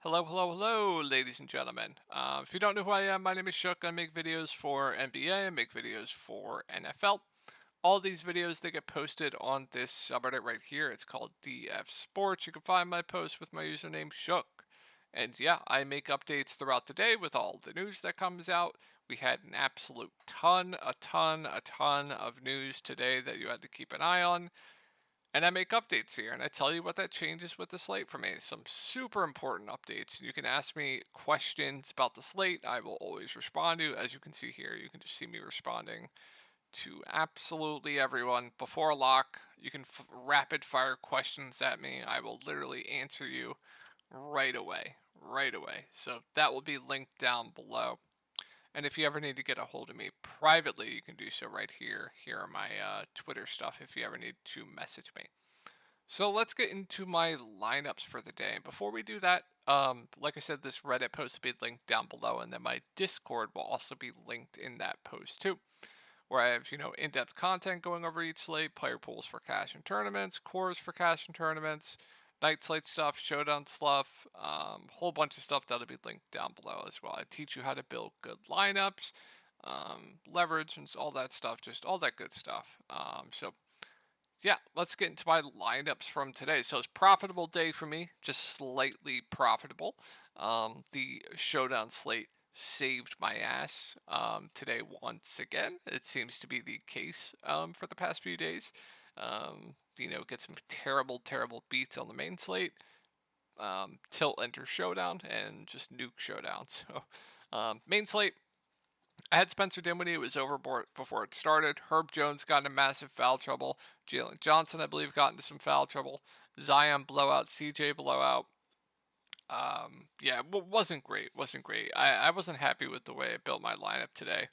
Hello, hello, hello, ladies and gentlemen. If you don't know who I am, my name is Shook. I make videos for NBA, I make videos for NFL. All these videos, they get posted on this subreddit right here. It's called DF Sports. You can find my posts with my username Shook. And yeah, I make updates throughout the day with all the news that comes out. We had an absolute ton of news today that you had to keep an eye on. And I make updates here, and I tell you what that changes with the slate for me. Some super important updates. You can ask me questions about the slate. I will always respond to. As you can see here, you can just see me responding to absolutely everyone. Before lock, you can rapid fire questions at me. I will literally answer you right away. Right away. So that will be linked down below. And if you ever need to get a hold of me privately, you can do so right here. Here are my Twitter stuff if you ever need to message me. So let's get into my lineups for the day. Before we do that, like I said, this Reddit post will be linked down below, and then my Discord will also be linked in that post too, where I have in-depth content going over each slate, player pools for cash and tournaments, cores for cash and tournaments, night slate stuff, showdown stuff, whole bunch of stuff that'll be linked down below as well. I teach you how to build good lineups, leverage, and all that stuff, just all that good stuff. So yeah, let's get into my lineups from today. So it's profitable day for me, just slightly profitable. The showdown slate saved my ass today once again. It seems to be the case for the past few days. Get some terrible beats on the main slate. Tilt enter showdown and just nuke showdown. So main slate, I had Spencer Dinwiddie. It was overboard before it started. Herb Jones got into massive foul trouble. Jalen Johnson, I believe, got into some foul trouble. Zion blowout. CJ blowout. Yeah, wasn't great. Wasn't great. I wasn't happy with the way I built my lineup today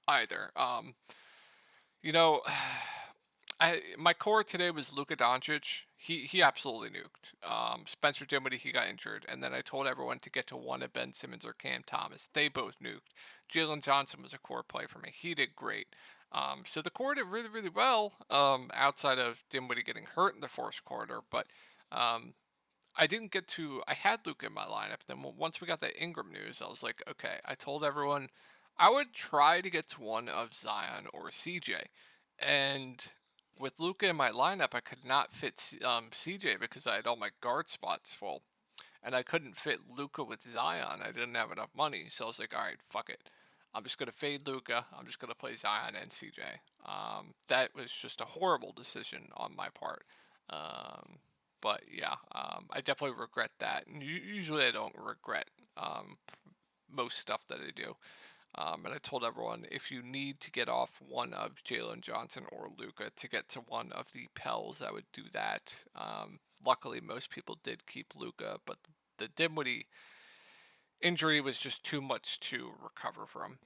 either. You know, my core today was Luka Doncic. He absolutely nuked. Spencer Dinwiddie, he got injured, and then I told everyone to get to one of Ben Simmons or Cam Thomas. They both nuked. Jalen Johnson was a core play for me. He did great. So the core did really well. Outside of Dinwiddie getting hurt in the fourth quarter, but um, I didn't get to. I had Luka in my lineup. Then once we got the Ingram news, I was like, okay. I told everyone I would try to get to one of Zion or CJ, and with Luka in my lineup, I could not fit CJ because I had all my guard spots full, and I couldn't fit Luka with Zion. I didn't have enough money, so I was like, all right, fuck it. I'm just gonna fade Luka. I'm just gonna play Zion and CJ. That was just a horrible decision on my part. Um, but yeah, I definitely regret that. And usually I don't regret most stuff that I do. And I told everyone if you need to get off one of Jalen Johnson or Luka to get to one of the Pels, I would do that. Luckily, most people did keep Luka, but the Dinwiddie injury was just too much to recover from.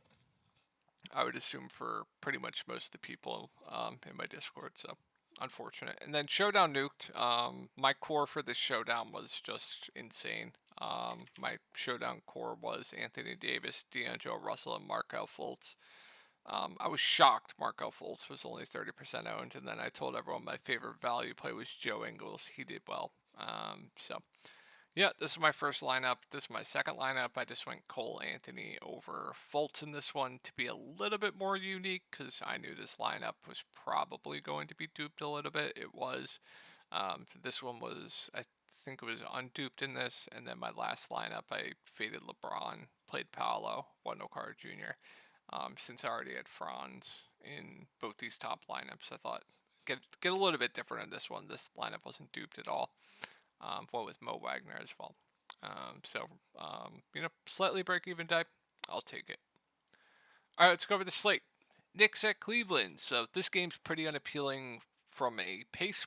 I would assume for pretty much most of the people in my Discord. So unfortunate. And then Showdown nuked. My core for this Showdown was just insane. My Showdown core was Anthony Davis, D'Angelo Russell, and Markel Fultz. I was shocked Markel Fultz was only 30% owned, and then I told everyone my favorite value play was Joe Ingles. He did well. So yeah, this is my first lineup. This is my second lineup. I just went Cole Anthony over Fultz in this one to be a little bit more unique because I knew this lineup was probably going to be duped a little bit. It was. This one was, I think it was unduped in this. And then my last lineup, I faded LeBron, played Paolo, Wendell Carter Jr. Since I already had Franz in both these top lineups, I thought get a little bit different in this one. This lineup wasn't duped at all. What with Mo Wagner as well. Slightly break even day. I'll take it. All right, let's go over the slate. Knicks at Cleveland. So this game's pretty unappealing from a pace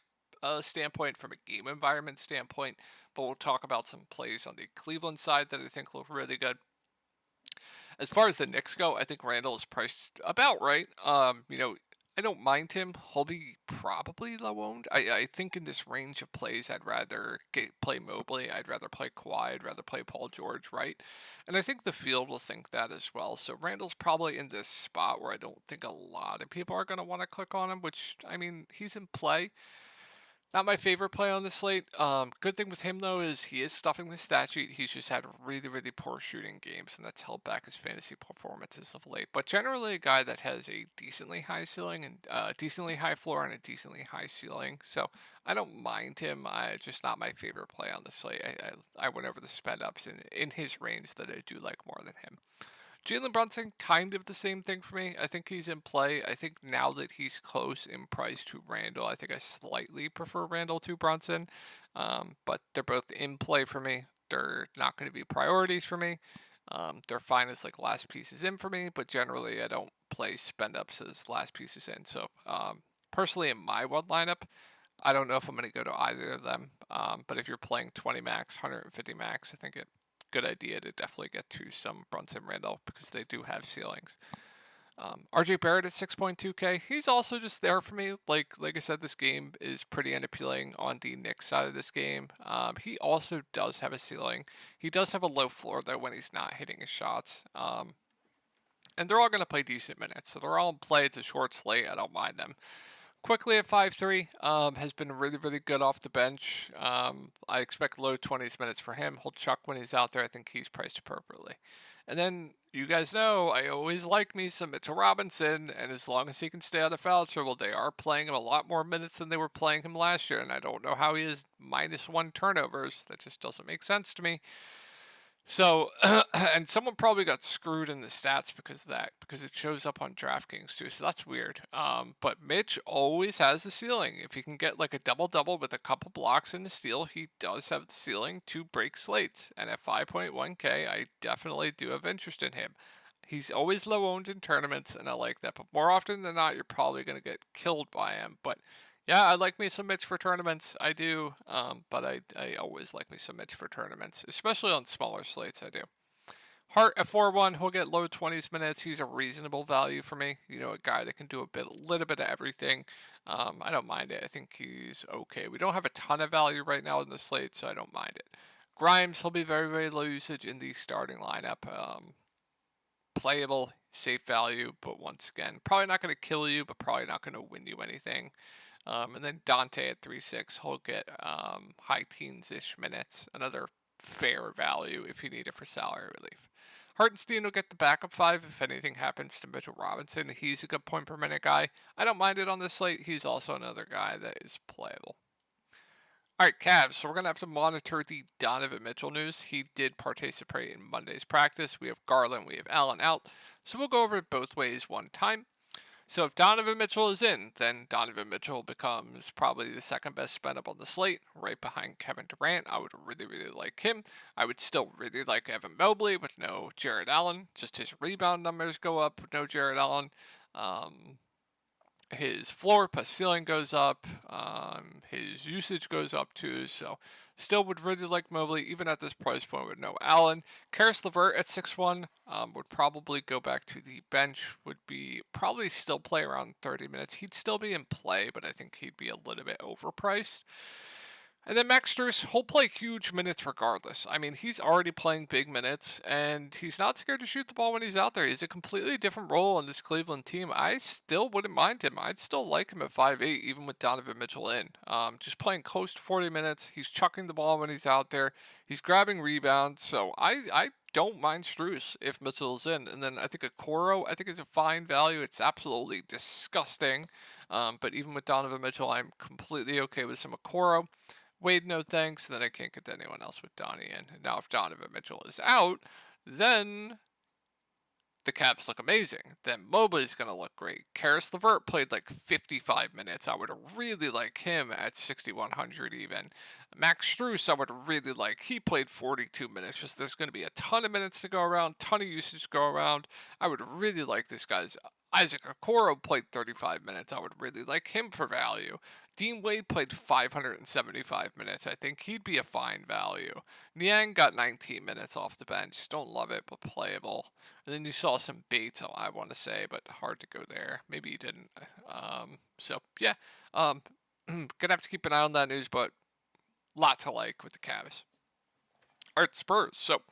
standpoint, from a game environment standpoint, but we'll talk about some plays on the Cleveland side that I think look really good. As far as the Knicks go, I think Randall is priced about right. I don't mind him. He'll be probably low owned. I think in this range of plays, I'd rather play Mobley. I'd rather play Kawhi. I'd rather play Paul George, right? And I think the field will think that as well. So Randall's probably in this spot where I don't think a lot of people are going to want to click on him, which, I mean, he's in play. Not my favorite play on the slate. Good thing with him though is he is stuffing the stat sheet. He's just had really, really poor shooting games, and that's held back his fantasy performances of late. But generally, a guy that has a decently high ceiling and decently high floor and a decently high ceiling. So I don't mind him. I just not my favorite play on the slate. I went over the spend ups in his range that I do like more than him. Jalen Brunson, kind of the same thing for me. I think he's in play. I think now that he's close in price to Randall, I think I slightly prefer Randall to Brunson. But they're both in play for me. They're not going to be priorities for me. They're fine as like last pieces in for me, but generally I don't play spend ups as last pieces in. So personally, in my one lineup, I don't know if I'm going to go to either of them. But if you're playing 20 max, 150 max, I think it good idea to definitely get to some Brunson Randall because they do have ceilings. RJ Barrett at 6.2K. He's also just there for me. Like I said, this game is pretty unappealing on the Knicks side of this game. He also does have a ceiling. He does have a low floor though when he's not hitting his shots. And they're all going to play decent minutes, so they're all in play. It's a short slate. I don't mind them. Quickly at 5'3", has been really, really good off the bench. I expect low 20s minutes for him. He'll chuck when he's out there. I think he's priced appropriately. And then you guys know I always like me some Mitchell Robinson, and as long as he can stay out of foul trouble, they are playing him a lot more minutes than they were playing him last year, and I don't know how he is -1 turnovers. That just doesn't make sense to me. So, and someone probably got screwed in the stats because of that, because it shows up on Draftkings too. So that's weird. But Mitch always has the ceiling. If he can get like a double double with a couple blocks and a steal, he does have the ceiling to break slates. And at 5.1K, I definitely do have interest in him. He's always low owned in tournaments, and I like that. But more often than not, you're probably going to get killed by him. But yeah, I like me some Mitch for tournaments. I do, but I always like me some Mitch for tournaments, especially on smaller slates. I do. Hart at 4-1, he'll get low 20s minutes. He's a reasonable value for me. You know, a guy that can do a little bit of everything. I don't mind it. I think he's okay. We don't have a ton of value right now in the slate, so I don't mind it. Grimes, he'll be very, very low usage in the starting lineup. Playable, safe value, but once again, probably not going to kill you, but probably not going to win you anything. And then Dante at 3.6, he'll get high teens-ish minutes, another fair value if you need it for salary relief. Hartenstein will get the backup 5 if anything happens to Mitchell Robinson. He's a good point per minute guy. I don't mind it on this slate. He's also another guy that is playable. All right, Cavs. So we're going to have to monitor the Donovan Mitchell news. He did participate in Monday's practice. We have Garland, we have Allen out. So we'll go over it both ways one time. So if Donovan Mitchell is in, then Donovan Mitchell becomes probably the second best spend up on the slate, right behind Kevin Durant. I would really, really like him. I would still really like Evan Mobley with no Jared Allen. Just his rebound numbers go up with no Jared Allen. His floor plus ceiling goes up. His usage goes up too. So still would really like Mobley, even at this price point with no Allen. Karis LeVert at 6-1 would probably go back to the bench, would be probably still play around 30 minutes. He'd still be in play, but I think he'd be a little bit overpriced. And then Max Strus, he'll play huge minutes regardless. I mean, he's already playing big minutes, and he's not scared to shoot the ball when he's out there. He's a completely different role on this Cleveland team. I still wouldn't mind him. I'd still like him at 5'8", even with Donovan Mitchell in. Just playing close to 40 minutes. He's chucking the ball when he's out there. He's grabbing rebounds. So I don't mind Strus if Mitchell's in. And then I think Okoro, I think is a fine value. It's absolutely disgusting. But even with Donovan Mitchell, I'm completely okay with some Okoro. Wade, no thanks. Then I can't get anyone else with Donnie in. Now, if Donovan Mitchell is out, then the Cavs look amazing. Then Mobley's going to look great. Karis LeVert played like 55 minutes. I would really like him at 6,100 even. Max Strus, I would really like. He played 42 minutes. Just there's going to be a ton of minutes to go around, ton of usage to go around. I would really like this guy's. Isaac Okoro played 35 minutes. I would really like him for value. Dean Wade played 575 minutes. I think he'd be a fine value. Niang got 19 minutes off the bench. Don't love it, but playable. And then you saw some Bates, I want to say, but hard to go there. Maybe you didn't. So, yeah. Gonna have to keep an eye on that news, but lot to like with the Cavs. All right, Spurs. So,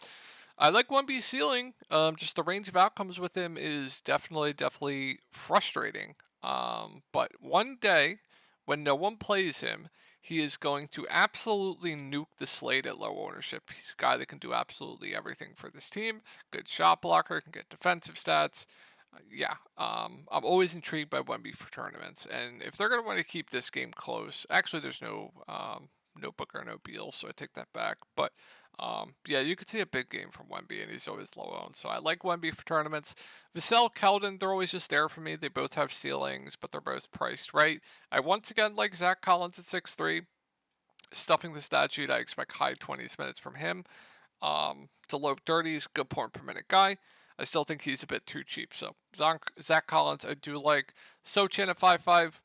I like 1B ceiling. Just the range of outcomes with him is definitely frustrating. But one day, when no one plays him, He is going to absolutely nuke the slate at low ownership. He's a guy that can do absolutely everything for this team. Good shot blocker, can get defensive stats. I'm always intrigued by Wemby for tournaments, and if they're going to want to keep this game close, actually, there's no Booker, no Beal, so I take that back. But you could see a big game from Wemby, and he's always low owned. So I like Wemby for tournaments. Vassell, Keldon, they're always just there for me. They both have ceilings, but they're both priced right. I once again like Zach Collins at 6'3". Stuffing the stat sheet, I expect high 20s minutes from him. To low 30s, good point per minute guy. I still think he's a bit too cheap. So Zach Collins, I do like. Sochan at 5'5",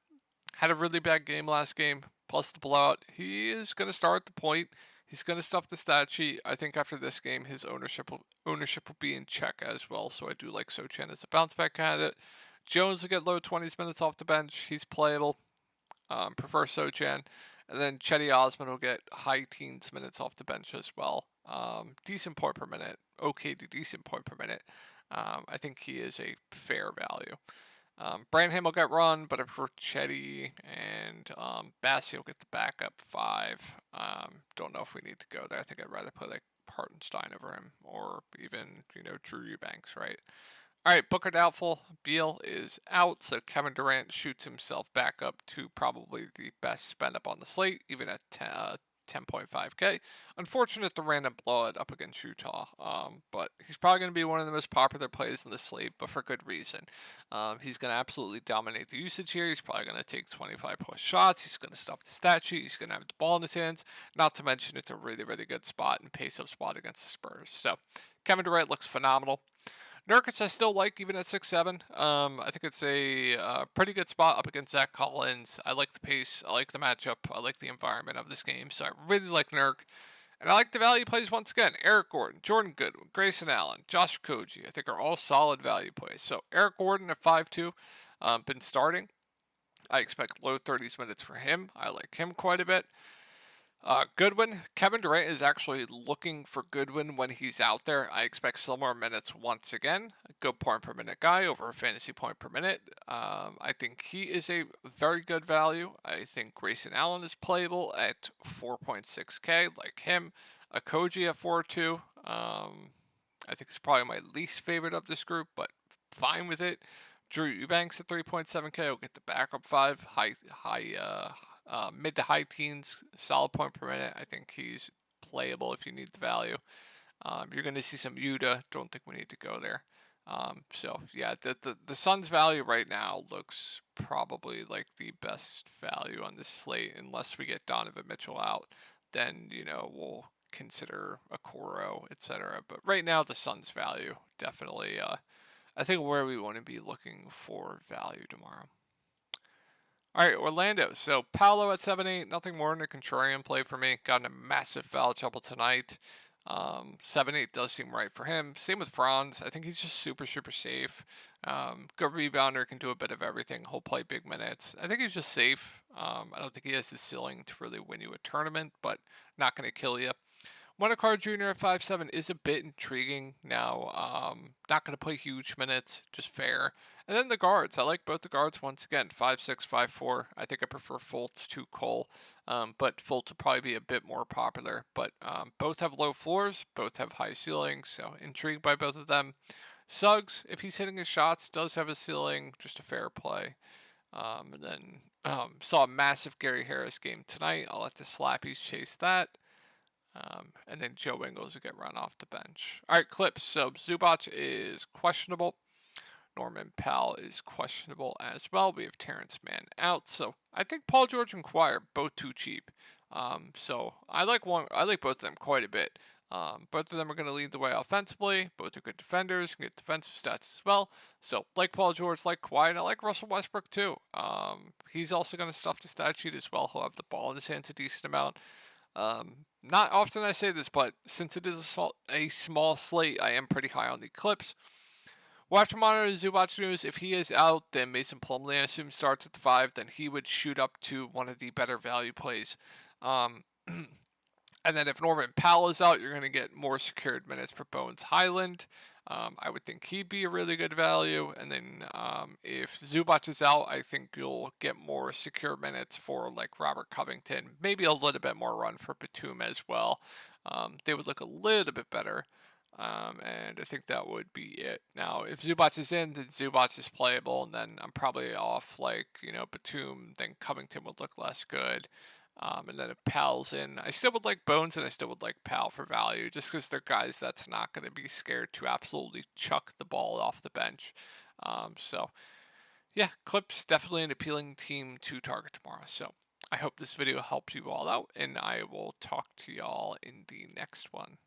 had a really bad game last game, plus the blowout. He is going to start at the point. He's going to stuff the stat sheet. I think after this game, his ownership will be in check as well. So I do like Sochan as a bounce back candidate. Jones will get low 20s minutes off the bench. He's playable. Prefer Sochan. And then Chetty Osman will get high teens minutes off the bench as well. Decent point per minute. Okay to decent point per minute. I think he is a fair value. Branham will get run, but I prefer Chetty, and Bassi will get the backup 5. Don't know if we need to go there. I think I'd rather play like Hartenstein over him, or even, Drew Eubanks, right? All right, Booker doubtful. Beal is out, so Kevin Durant shoots himself back up to probably the best spend up on the slate, even at 10.5K. Unfortunate the random blowout up against Utah, but he's probably going to be one of the most popular plays in the slate, but for good reason. He's going to absolutely dominate the usage here. He's probably going to take 25 plus shots. He's going to stuff the stat sheet. He's going to have the ball in his hands. Not to mention it's a really, really good spot and pace-up spot against the Spurs. So Kevin Durant looks phenomenal. Nurkic I still like, even at 6'7". I think it's a pretty good spot up against Zach Collins. I like the pace. I like the matchup. I like the environment of this game. So I really like Nurk. And I like the value plays once again. Eric Gordon, Jordan Goodwin, Grayson Allen, Josh Koji, I think are all solid value plays. So Eric Gordon at 5'2", been starting. I expect low 30s minutes for him. I like him quite a bit. Goodwin, Kevin Durant is actually looking for Goodwin when he's out there. I expect similar minutes once again. A good point per minute guy over a fantasy point per minute. I think he is a very good value. I think Grayson Allen is playable at 4.6K, like him. Koji at 4.2. I think it's probably my least favorite of this group, but fine with it. Drew Eubanks at 3.7K will get the backup 5, mid to high teens, solid point per minute. I think he's playable if you need the value. You're going to see some Yuta. Don't think we need to go there. The Suns' value right now looks probably like the best value on this slate, unless we get Donovan Mitchell out. Then we'll consider a Okoro, etc. But right now, the Suns' value definitely. I think where we want to be looking for value tomorrow. All right, Orlando. So Paolo at 7-8, nothing more than a contrarian play for me. Got in a massive foul trouble tonight. 7-8 does seem right for him. Same with Franz. I think he's just super, super safe. Good rebounder, can do a bit of everything. He'll play big minutes. I think he's just safe. I don't think he has the ceiling to really win you a tournament, but not going to kill you. Wendell Jr. at 5'7" is a bit intriguing now. Not going to play huge minutes, just fair. And then the guards. I like both the guards once again. 5'6", 5'4". I think I prefer Fultz to Cole, but Fultz will probably be a bit more popular. But both have low floors, both have high ceilings, so intrigued by both of them. Suggs, if he's hitting his shots, does have a ceiling, just a fair play. And then saw a massive Gary Harris game tonight. I'll let the Slappies chase that. And then Joe Ingles will get run off the bench. All right, Clips. So Zubac is questionable. Norman Powell is questionable as well. We have Terrence Mann out. So I think Paul George and Kawhi are both too cheap. So I like both of them quite a bit. Both of them are going to lead the way offensively. Both are good defenders, can get defensive stats as well. So like Paul George, like Kawhi, and I like Russell Westbrook too. He's also going to stuff the stat sheet as well. He'll have the ball in his hands a decent amount. Not often I say this, but since it is a small slate, I am pretty high on the Clips. We'll have to monitor Zubac news. If he is out, then Mason Plumlee, I assume, starts at the 5. Then he would shoot up to one of the better value plays. And then if Norman Powell is out, you're going to get more secured minutes for Bones Highland. I would think he'd be a really good value. And then if Zubac is out, I think you'll get more secure minutes for like Robert Covington. Maybe a little bit more run for Batum as well. They would look a little bit better. And I think that would be it. Now, if Zubac is in, then Zubac is playable, and then I'm probably off like, Batum, then Covington would look less good. And then if Pal's in, I still would like Bones and I still would like Pal for value, just because they're guys that's not going to be scared to absolutely chuck the ball off the bench. So, yeah, Clips definitely an appealing team to target tomorrow. So, I hope this video helped you all out, and I will talk to y'all in the next one.